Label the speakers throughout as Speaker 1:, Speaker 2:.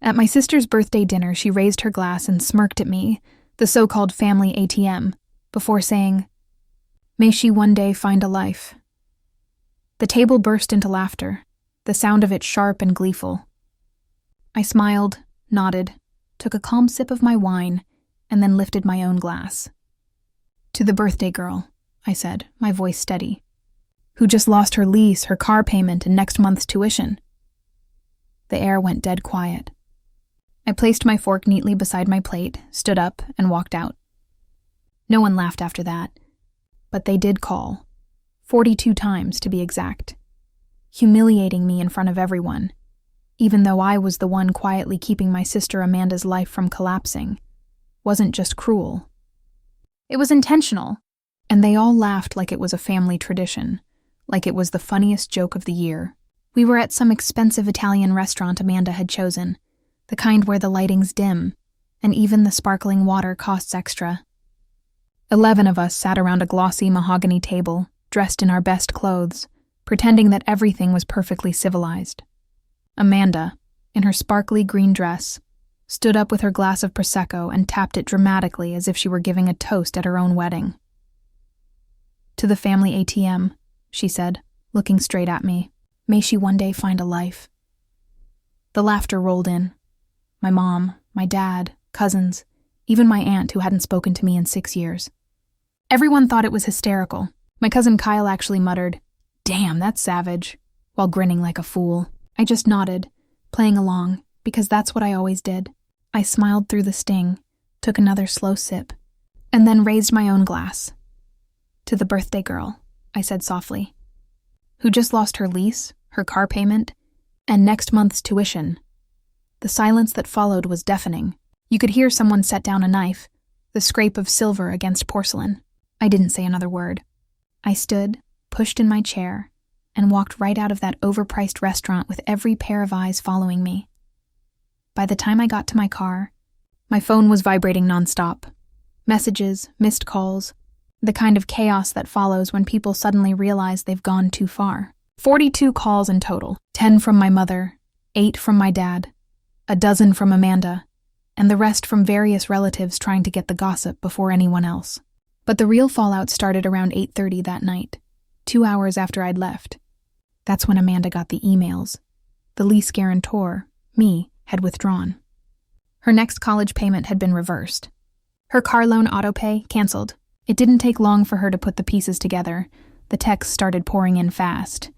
Speaker 1: At my sister's birthday dinner, she raised her glass and smirked at me, the so-called family ATM, before saying, "May she one day find a life." The table burst into laughter, the sound of it sharp and gleeful. I smiled, nodded, took a calm sip of my wine, and then lifted my own glass. "To the birthday girl," I said, my voice steady, "who just lost her lease, her car payment, and next month's tuition." The air went dead quiet. I placed my fork neatly beside my plate, stood up, and walked out. No one laughed after that, but they did call, 42 times to be exact, humiliating me in front of everyone, even though I was the one quietly keeping my sister Amanda's life from collapsing. Wasn't just cruel. It was intentional, and they all laughed like it was a family tradition, like it was the funniest joke of the year. We were at some expensive Italian restaurant Amanda had chosen, the kind where the lighting's dim, and even the sparkling water costs extra. 11 of us sat around a glossy mahogany table, dressed in our best clothes, pretending that everything was perfectly civilized. Amanda, in her sparkly green dress, stood up with her glass of Prosecco and tapped it dramatically as if she were giving a toast at her own wedding. "To the family ATM," she said, looking straight at me. "May she one day find a life." The laughter rolled in. My mom, my dad, cousins, even my aunt who hadn't spoken to me in 6 years. Everyone thought it was hysterical. My cousin Kyle actually muttered, "Damn, that's savage," while grinning like a fool. I just nodded, playing along, because that's what I always did. I smiled through the sting, took another slow sip, and then raised my own glass. "To the birthday girl," I said softly, "who just lost her lease, her car payment, and next month's tuition." The silence that followed was deafening. You could hear someone set down a knife, the scrape of silver against porcelain. I didn't say another word. I stood, pushed in my chair, and walked right out of that overpriced restaurant with every pair of eyes following me. By the time I got to my car, my phone was vibrating nonstop. Messages, missed calls, the kind of chaos that follows when people suddenly realize they've gone too far. 42 calls in total, 10 from my mother, 8 from my dad, a dozen from Amanda, and the rest from various relatives trying to get the gossip before anyone else. But the real fallout started around 8:30 that night, 2 hours after I'd left. That's when Amanda got the emails. The lease guarantor, me, had withdrawn. Her next college payment had been reversed. Her car loan autopay canceled. It didn't take long for her to put the pieces together. The texts started pouring in fast.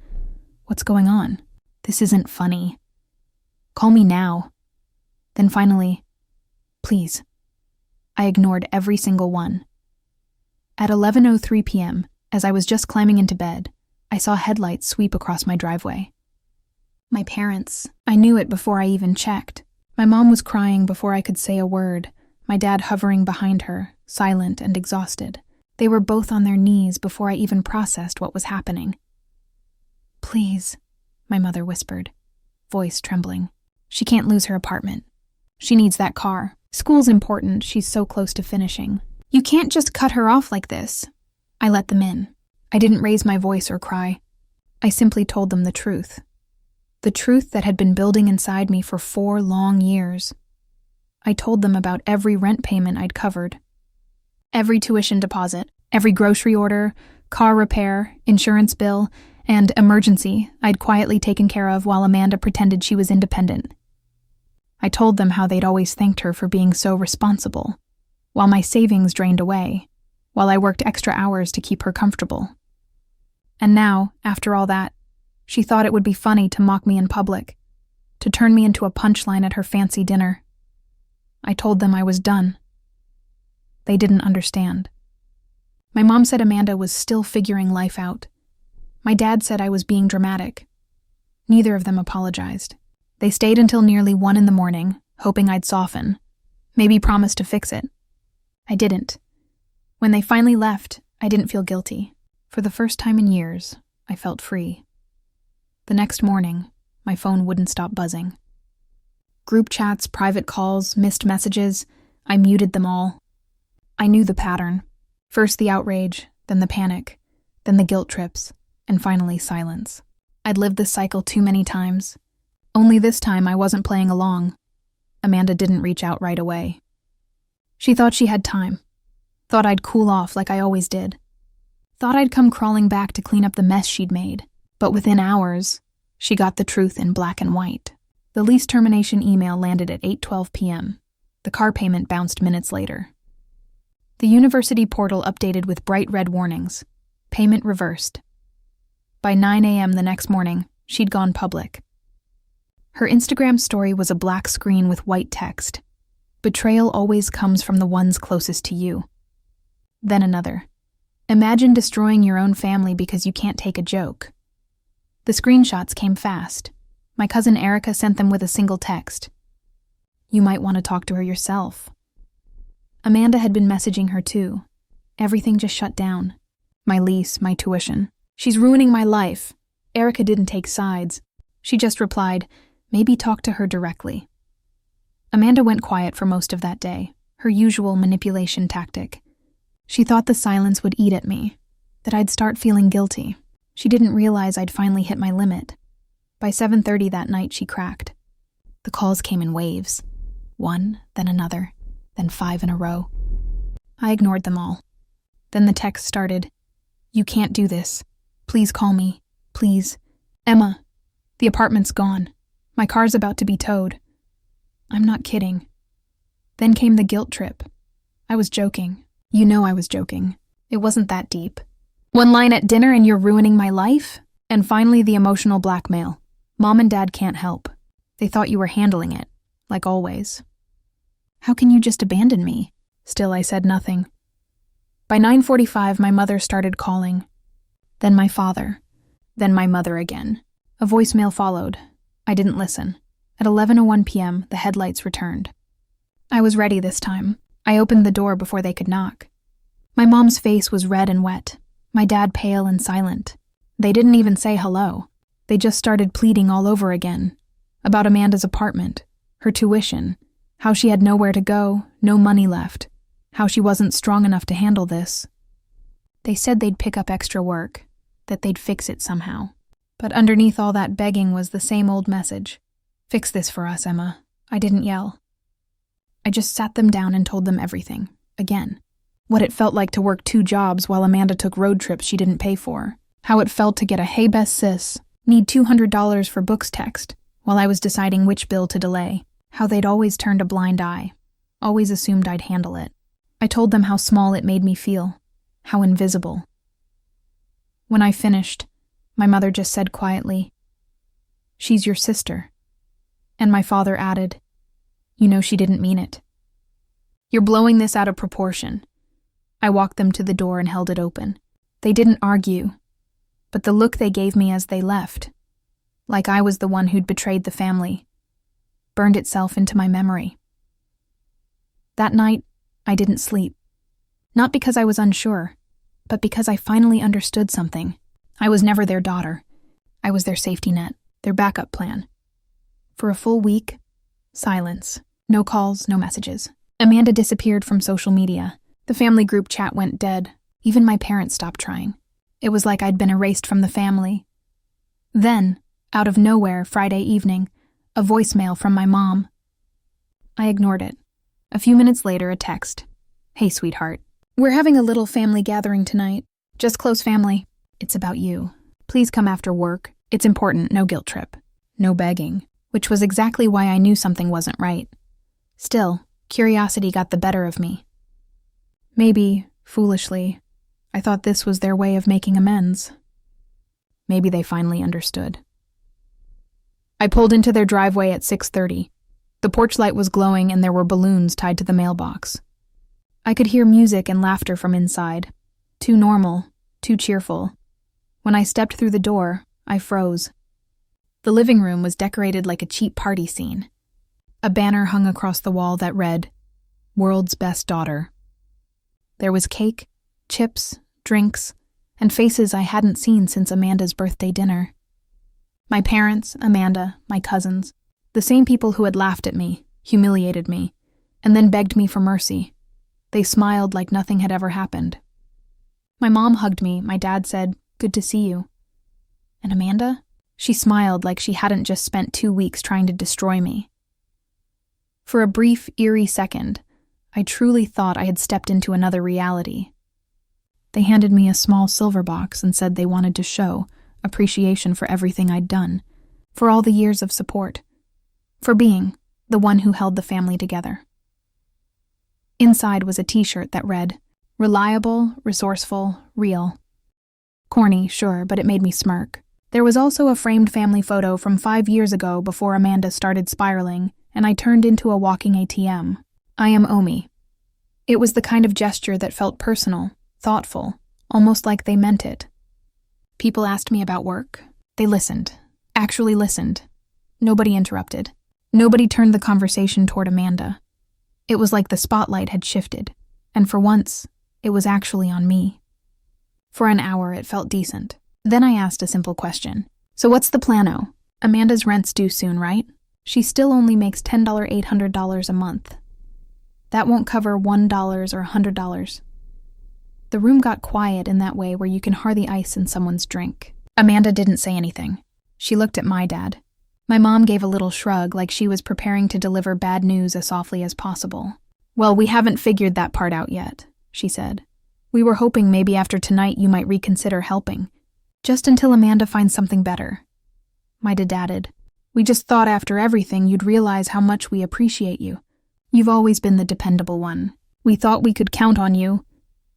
Speaker 1: "What's going on? This isn't funny. Call me now." Then finally, "Please." I ignored every single one. At 11:03 p.m., as I was just climbing into bed, I saw headlights sweep across my driveway. My parents. I knew it before I even checked. My mom was crying before I could say a word, my dad hovering behind her, silent and exhausted. They were both on their knees before I even processed what was happening. "Please," my mother whispered, voice trembling. "She can't lose her apartment. She needs that car. School's important, she's so close to finishing. You can't just cut her off like this." I let them in. I didn't raise my voice or cry. I simply told them the truth. The truth that had been building inside me for 4 long years. I told them about every rent payment I'd covered, every tuition deposit, every grocery order, car repair, insurance bill, and emergency I'd quietly taken care of while Amanda pretended she was independent. I told them how they'd always thanked her for being so responsible, while my savings drained away, while I worked extra hours to keep her comfortable. And now, after all that, she thought it would be funny to mock me in public, to turn me into a punchline at her fancy dinner. I told them I was done. They didn't understand. My mom said Amanda was still figuring life out. My dad said I was being dramatic. Neither of them apologized. They stayed until nearly 1 a.m, hoping I'd soften, maybe promise to fix it. I didn't. When they finally left, I didn't feel guilty. For the first time in years, I felt free. The next morning, my phone wouldn't stop buzzing. Group chats, private calls, missed messages, I muted them all. I knew the pattern. First the outrage, then the panic, then the guilt trips, and finally silence. I'd lived this cycle too many times. Only this time I wasn't playing along. Amanda didn't reach out right away. She thought she had time. Thought I'd cool off like I always did. Thought I'd come crawling back to clean up the mess she'd made. But within hours, she got the truth in black and white. The lease termination email landed at 8:12 p.m. The car payment bounced minutes later. The university portal updated with bright red warnings. Payment reversed. By 9 a.m. the next morning, she'd gone public. Her Instagram story was a black screen with white text. Betrayal always comes from the ones closest to you. Then another. Imagine destroying your own family because you can't take a joke. The screenshots came fast. My cousin Erica sent them with a single text. You might want to talk to her yourself. Amanda had been messaging her too. Everything just shut down. My lease, my tuition. She's ruining my life. Erica didn't take sides. She just replied, maybe talk to her directly. Amanda went quiet for most of that day, her usual manipulation tactic. She thought the silence would eat at me, that I'd start feeling guilty. She didn't realize I'd finally hit my limit. By 7:30 that night, she cracked. The calls came in waves. One, then another, then 5 in a row. I ignored them all. Then the text started. You can't do this. Please call me. Please. Emma, the apartment's gone. My car's about to be towed. I'm not kidding. Then came the guilt trip. I was joking. You know I was joking. It wasn't that deep. One line at dinner and you're ruining my life? And finally the emotional blackmail. Mom and Dad can't help. They thought you were handling it, like always. How can you just abandon me? Still, I said nothing. By 9:45, my mother started calling. Then my father. Then my mother again. A voicemail followed. I didn't listen. At 11:01 p.m., the headlights returned. I was ready this time. I opened the door before they could knock. My mom's face was red and wet. My dad pale and silent. They didn't even say hello. They just started pleading all over again. About Amanda's apartment, her tuition, how she had nowhere to go, no money left, how she wasn't strong enough to handle this. They said they'd pick up extra work, that they'd fix it somehow. But underneath all that begging was the same old message. Fix this for us, Emma. I didn't yell. I just sat them down and told them everything, again. What it felt like to work 2 jobs while Amanda took road trips she didn't pay for. How it felt to get a "Hey best sis, need $200 for books" text, while I was deciding which bill to delay. How they'd always turned a blind eye, always assumed I'd handle it. I told them how small it made me feel, how invisible. When I finished, my mother just said quietly, "She's your sister." And my father added, "You know she didn't mean it. You're blowing this out of proportion." I walked them to the door and held it open. They didn't argue, but the look they gave me as they left, like I was the one who'd betrayed the family, burned itself into my memory. That night, I didn't sleep. Not because I was unsure, but because I finally understood something. I was never their daughter. I was their safety net, their backup plan. For a full week, silence. No calls, no messages. Amanda disappeared from social media. The family group chat went dead. Even my parents stopped trying. It was like I'd been erased from the family. Then, out of nowhere, Friday evening, a voicemail from my mom. I ignored it. A few minutes later, a text. "Hey, sweetheart. We're having a little family gathering tonight. Just close family. It's about you. Please come after work. It's important, no guilt trip. No begging." Which was exactly why I knew something wasn't right. Still, curiosity got the better of me. Maybe, foolishly, I thought this was their way of making amends. Maybe they finally understood. I pulled into their driveway at 6:30. The porch light was glowing and there were balloons tied to the mailbox. I could hear music and laughter from inside. Too normal, too cheerful. When I stepped through the door, I froze. The living room was decorated like a cheap party scene. A banner hung across the wall that read, "World's Best Daughter." There was cake, chips, drinks, and faces I hadn't seen since Amanda's birthday dinner. My parents, Amanda, my cousins, the same people who had laughed at me, humiliated me, and then begged me for mercy. They smiled like nothing had ever happened. My mom hugged me. My dad said, "Good to see you." And Amanda? She smiled like she hadn't just spent 2 weeks trying to destroy me. For a brief, eerie second, I truly thought I had stepped into another reality. They handed me a small silver box and said they wanted to show appreciation for everything I'd done, for all the years of support, for being the one who held the family together. Inside was a t-shirt that read, "Reliable, resourceful, real." Corny, sure, but it made me smirk. There was also a framed family photo from 5 years ago before Amanda started spiraling, and I turned into a walking ATM. I am Omi. It was the kind of gesture that felt personal, thoughtful, almost like they meant it. People asked me about work. They listened. Actually listened. Nobody interrupted. Nobody turned the conversation toward Amanda. It was like the spotlight had shifted, and for once, it was actually on me. For an hour, it felt decent. Then I asked a simple question. So what's the plan-o? Amanda's rent's due soon, right? She still only makes $800 a month. That won't cover $1 or $100. The room got quiet in that way where you can hardly ice in someone's drink. Amanda didn't say anything. She looked at my dad. My mom gave a little shrug like she was preparing to deliver bad news as softly as possible. Well, we haven't figured that part out yet, she said. We were hoping maybe after tonight you might reconsider helping. Just until Amanda finds something better. My dad added, we just thought after everything you'd realize how much we appreciate you. You've always been the dependable one. We thought we could count on you.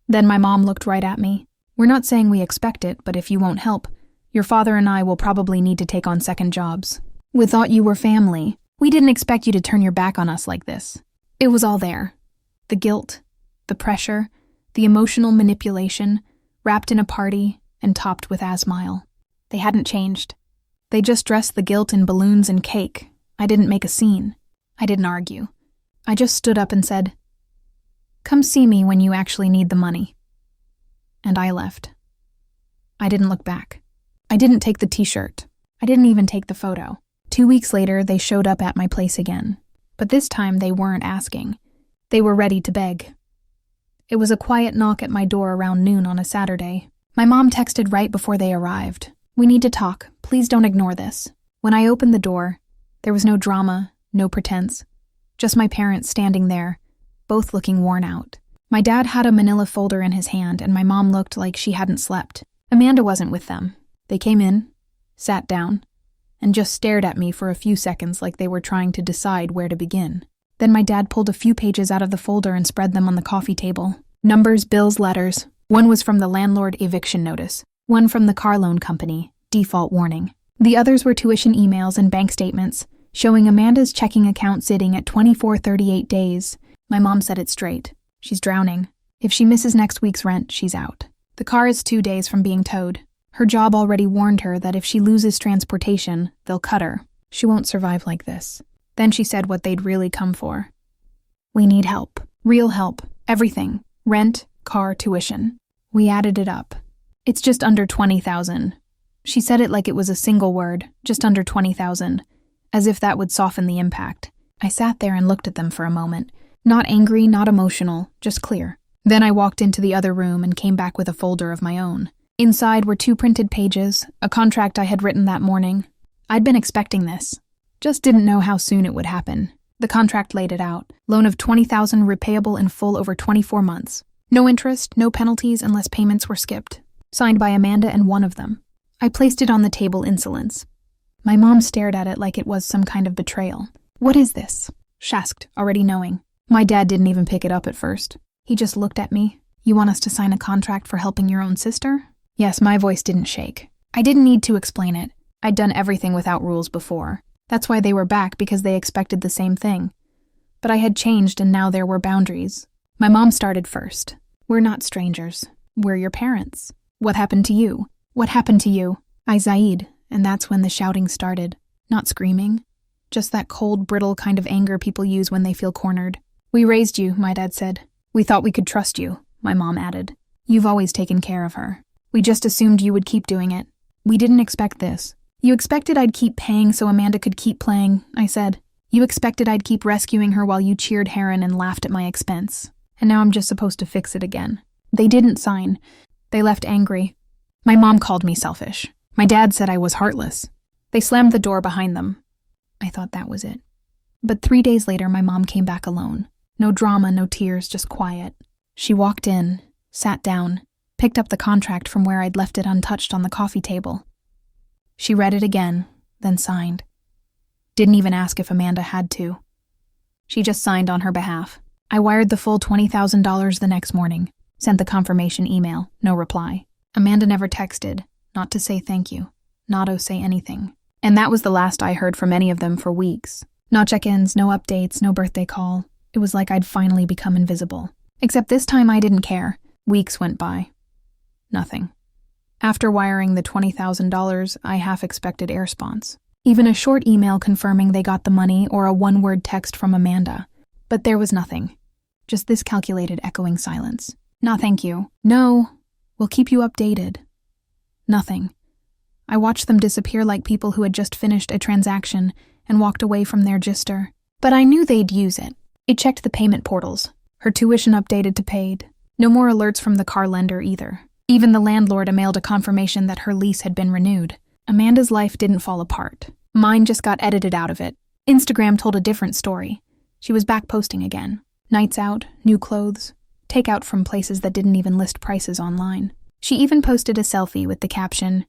Speaker 1: Then my mom looked right at me. We're not saying we expect it, but if you won't help, your father and I will probably need to take on second jobs. We thought you were family. We didn't expect you to turn your back on us like this. It was all there. The guilt, the pressure, the emotional manipulation, wrapped in a party and topped with asmile. They hadn't changed. They just dressed the guilt in balloons and cake. I didn't make a scene. I didn't argue. I just stood up and said, "Come see me when you actually need the money." And I left. I didn't look back. I didn't take the t-shirt. I didn't even take the photo. 2 weeks later, they showed up at my place again. But this time, they weren't asking. They were ready to beg. It was a quiet knock at my door around noon on a Saturday. My mom texted right before they arrived. "We need to talk. Please don't ignore this." When I opened the door, there was no drama, no pretense. Just my parents standing there, both looking worn out. My dad had a manila folder in his hand, and my mom looked like she hadn't slept. Amanda wasn't with them. They came in, sat down, and just stared at me for a few seconds like they were trying to decide where to begin. Then my dad pulled a few pages out of the folder and spread them on the coffee table. Numbers, bills, letters. One was from the landlord eviction notice. One from the car loan company, default warning. The others were tuition emails and bank statements, showing Amanda's checking account sitting at 2438 days. My mom said it straight. She's drowning. If she misses next week's rent, she's out. The car is 2 days from being towed. Her job already warned her that if she loses transportation, they'll cut her. She won't survive like this. Then she said what they'd really come for. We need help. Real help. Everything. Rent, car, tuition. We added it up. It's just under 20,000. She said it like it was a single word, just under 20,000, as if that would soften the impact. I sat there and looked at them for a moment. Not angry, not emotional, just clear. Then I walked into the other room and came back with a folder of my own. Inside were 2 printed pages, a contract I had written that morning. I'd been expecting this. Just didn't know how soon it would happen. The contract laid it out. Loan of $20,000 repayable in full over 24 months. No interest, no penalties unless payments were skipped. Signed by Amanda and one of them. I placed it on the table insolence. My mom stared at it like it was some kind of betrayal. What is this? She asked, already knowing. My dad didn't even pick it up at first. He just looked at me. You want us to sign a contract for helping your own sister? Yes, my voice didn't shake. I didn't need to explain it. I'd done everything without rules before. That's why they were back, because they expected the same thing. But I had changed and now there were boundaries. My mom started first. We're not strangers. We're your parents. What happened to you? What happened to you? I Zaid, and that's when the shouting started. Not screaming. Just that cold, brittle kind of anger people use when they feel cornered. We raised you, my dad said. We thought we could trust you, my mom added. You've always taken care of her. We just assumed you would keep doing it. We didn't expect this. You expected I'd keep paying so Amanda could keep playing, I said. You expected I'd keep rescuing her while you cheered Heron and laughed at my expense. And now I'm just supposed to fix it again. They didn't sign. They left angry. My mom called me selfish. My dad said I was heartless. They slammed the door behind them. I thought that was it. But 3 days later, my mom came back alone. No drama, no tears, just quiet. She walked in, sat down, picked up the contract from where I'd left it untouched on the coffee table. She read it again, then signed. Didn't even ask if Amanda had to. She just signed on her behalf. I wired the full $20,000 the next morning, sent the confirmation email, no reply. Amanda never texted, not to say thank you, not to say anything. And that was the last I heard from any of them for weeks. No check-ins, no updates, no birthday call. It was like I'd finally become invisible. Except this time I didn't care. Weeks went by. Nothing. After wiring the $20,000, I half expected a response. Even a short email confirming they got the money or a one-word text from Amanda. But there was nothing. Just this calculated echoing silence. No, thank you. No, we'll keep you updated. Nothing. I watched them disappear like people who had just finished a transaction and walked away from their gister. But I knew they'd use it. It checked the payment portals. Her tuition updated to paid. No more alerts from the car lender either. Even the landlord mailed a confirmation that her lease had been renewed. Amanda's life didn't fall apart. Mine just got edited out of it. Instagram told a different story. She was back posting again. Nights out, new clothes, takeout from places that didn't even list prices online. She even posted a selfie with the caption,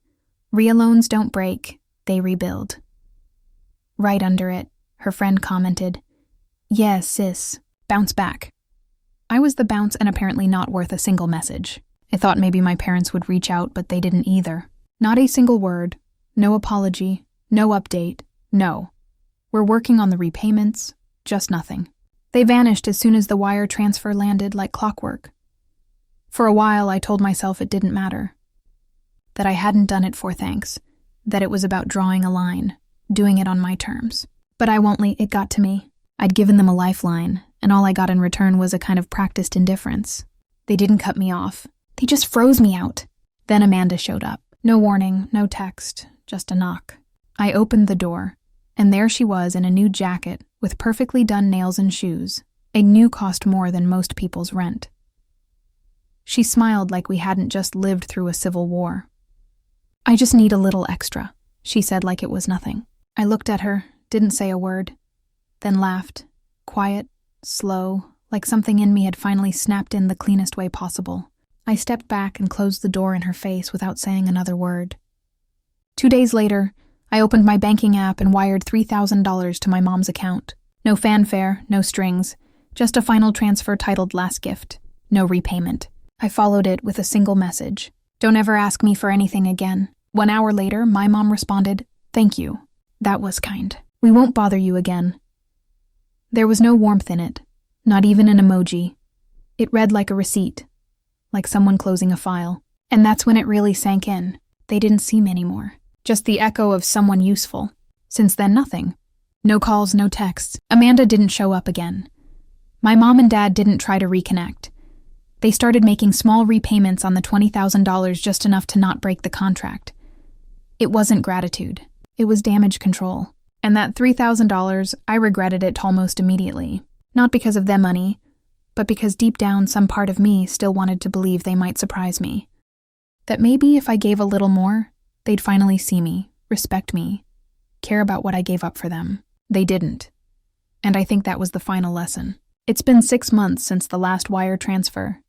Speaker 1: "Real loans don't break, they rebuild." Right under it, her friend commented, "Yes, sis, bounce back." I was the bounce and apparently not worth a single message. I thought maybe my parents would reach out, but they didn't either. Not a single word, no apology, no update, no. We're working on the repayments, just nothing. They vanished as soon as the wire transfer landed like clockwork. For a while, I told myself it didn't matter. That I hadn't done it for thanks. That it was about drawing a line, doing it on my terms. But it got to me. I'd given them a lifeline, and all I got in return was a kind of practiced indifference. They didn't cut me off. They just froze me out. Then Amanda showed up. No warning, no text, just a knock. I opened the door, and there she was in a new jacket with perfectly done nails and shoes. A new cost more than most people's rent. She smiled like we hadn't just lived through a civil war. "I just need a little extra," she said like it was nothing. I looked at her, didn't say a word, then laughed, quiet, slow, like something in me had finally snapped in the cleanest way possible. I stepped back and closed the door in her face without saying another word. 2 days later, I opened my banking app and wired $3,000 to my mom's account. No fanfare, no strings, just a final transfer titled Last Gift. No repayment. I followed it with a single message. "Don't ever ask me for anything again." 1 hour later, my mom responded, "Thank you. That was kind. We won't bother you again." There was no warmth in it, not even an emoji. It read like a receipt, like someone closing a file. And that's when it really sank in. They didn't see me anymore. Just the echo of someone useful. Since then, nothing. No calls, no texts. Amanda didn't show up again. My mom and dad didn't try to reconnect. They started making small repayments on the $20,000, just enough to not break the contract. It wasn't gratitude. It was damage control. And that $3,000, I regretted it almost immediately. Not because of their money, but because deep down some part of me still wanted to believe they might surprise me. That maybe if I gave a little more, they'd finally see me, respect me, care about what I gave up for them. They didn't. And I think that was the final lesson. It's been 6 months since the last wire transfer.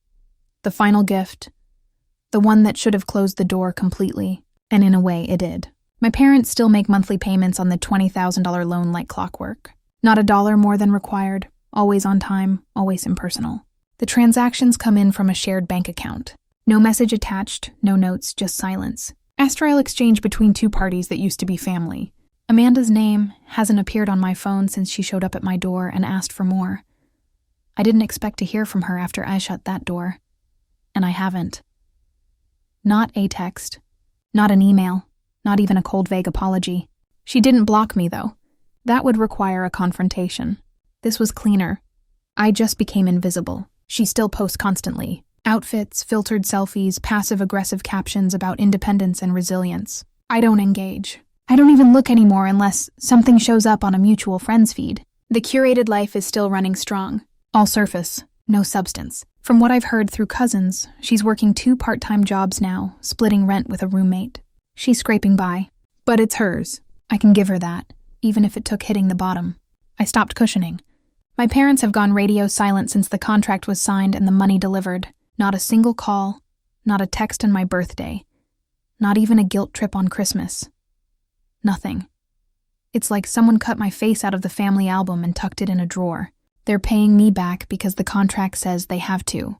Speaker 1: The final gift. The one that should have closed the door completely, and in a way it did. My parents still make monthly payments on the $20,000 loan like clockwork. Not a dollar more than required, always on time, always impersonal. The transactions come in from a shared bank account. No message attached, no notes, just silence. Astral exchange between two parties that used to be family. Amanda's name hasn't appeared on my phone since she showed up at my door and asked for more. I didn't expect to hear from her after I shut that door. And I haven't. Not a text. Not an email. Not even a cold, vague apology. She didn't block me, though. That would require a confrontation. This was cleaner. I just became invisible. She still posts constantly. Outfits, filtered selfies, passive-aggressive captions about independence and resilience. I don't engage. I don't even look anymore unless something shows up on a mutual friends feed. The curated life is still running strong. All surface, no substance. From what I've heard through cousins, she's working 2 part-time jobs now, splitting rent with a roommate. She's scraping by. But it's hers. I can give her that, even if it took hitting the bottom. I stopped cushioning. My parents have gone radio silent since the contract was signed and the money delivered. Not a single call, not a text on my birthday, not even a guilt trip on Christmas. Nothing. It's like someone cut my face out of the family album and tucked it in a drawer. They're paying me back because the contract says they have to,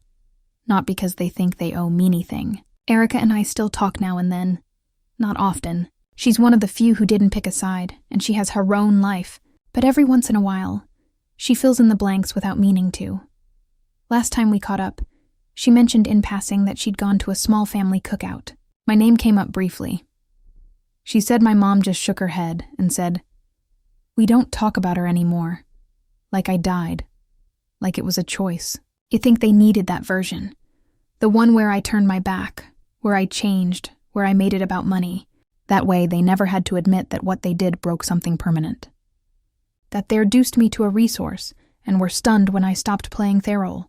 Speaker 1: not because they think they owe me anything. Erica and I still talk now and then. Not often. She's one of the few who didn't pick a side, and she has her own life, but every once in a while, she fills in the blanks without meaning to. Last time we caught up, she mentioned in passing that she'd gone to a small family cookout. My name came up briefly. She said my mom just shook her head and said, "We don't talk about her anymore. Like I died. Like it was a choice." You think they needed that version. The one where I turned my back, where I changed, where I made it about money. That way they never had to admit that what they did broke something permanent. That they reduced me to a resource and were stunned when I stopped playing Therol.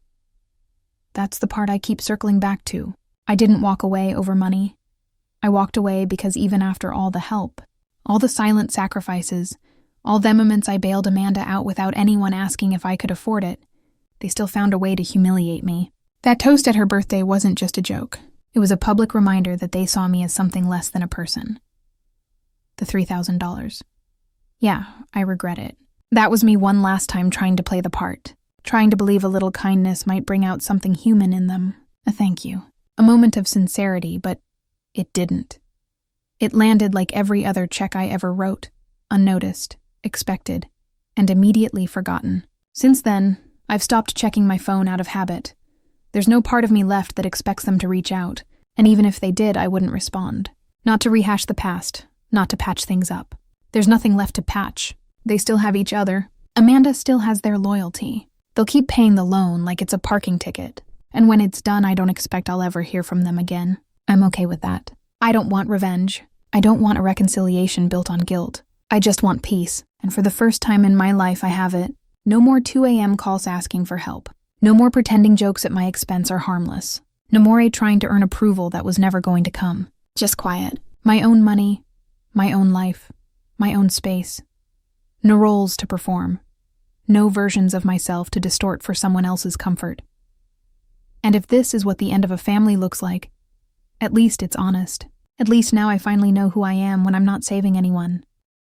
Speaker 1: That's the part I keep circling back to. I didn't walk away over money. I walked away because even after all the help, all the silent sacrifices, all the moments I bailed Amanda out without anyone asking if I could afford it, they still found a way to humiliate me. That toast at her birthday wasn't just a joke. It was a public reminder that they saw me as something less than a person. The $3,000. Yeah, I regret it. That was me one last time trying to play the part, trying to believe a little kindness might bring out something human in them. A thank you. A moment of sincerity, but it didn't. It landed like every other check I ever wrote, unnoticed, expected, and immediately forgotten. Since then, I've stopped checking my phone out of habit. There's no part of me left that expects them to reach out, and even if they did, I wouldn't respond. Not to rehash the past, not to patch things up. There's nothing left to patch. They still have each other. Amanda still has their loyalty. They'll keep paying the loan like it's a parking ticket. And when it's done, I don't expect I'll ever hear from them again. I'm okay with that. I don't want revenge. I don't want a reconciliation built on guilt. I just want peace. And for the first time in my life, I have it. No more 2 a.m. calls asking for help. No more pretending jokes at my expense are harmless. No more trying to earn approval that was never going to come. Just quiet. My own money. My own life. My own space. No roles to perform. No versions of myself to distort for someone else's comfort. And if this is what the end of a family looks like, at least it's honest. At least now I finally know who I am when I'm not saving anyone.